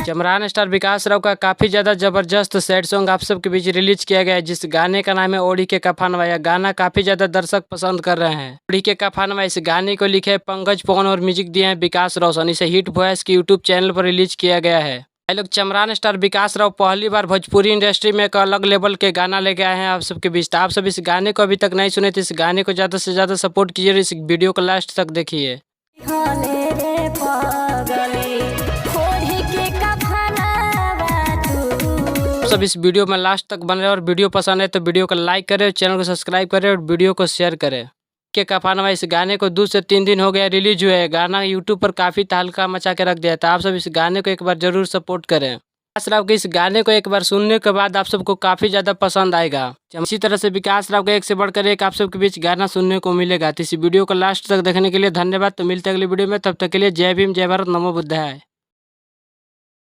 चमरान स्टार विकास राव का काफ़ी ज़्यादा ज़बरदस्त सैड सॉन्ग आप सबके बीच रिलीज किया गया है, जिस गाने का नाम है ओढ़ी के कफनवा। यह गाना काफ़ी ज़्यादा दर्शक पसंद कर रहे हैं। ओढ़ी के कफनवा इस गाने को लिखे पंकज पवन और म्यूजिक दिए हैं विकास रोशन। इसे हिट वॉइस के यूट्यूब चैनल पर रिलीज किया गया है। भाई लोग, चमरान स्टार विकास राव पहली बार भोजपुरी इंडस्ट्री में एक अलग लेवल के गाना लेके आए हैं आप सबके बीच। तो आप सब इस गाने को अभी तक नहीं सुने तो इस गाने को ज़्यादा से ज़्यादा सपोर्ट कीजिए और इस वीडियो को लास्ट तक देखिए। सब इस वीडियो में लास्ट तक बने और वीडियो पसंद है तो वीडियो को लाइक करें, चैनल को सब्सक्राइब करें और वीडियो को शेयर करें। के कफनवा इस गाने को 2 से 3 दिन हो गया रिलीज हुए। गाना यूट्यूब पर काफ़ी तहलका मचा के रख दिया था। आप सब इस गाने को एक बार जरूर सपोर्ट करें। विकास राव के इस गाने को एक बार सुनने के बाद आप सबको काफ़ी ज़्यादा पसंद आएगा। इसी तरह से विकास राव का एक से बढ़कर एक आप सबके बीच गाना सुनने को मिलेगा। तो इस वीडियो को लास्ट तक देखने के लिए धन्यवाद। तो मिलते हैं अगली वीडियो में, तब तक के लिए जय भीम, जय भारत, नमो बुद्धाय।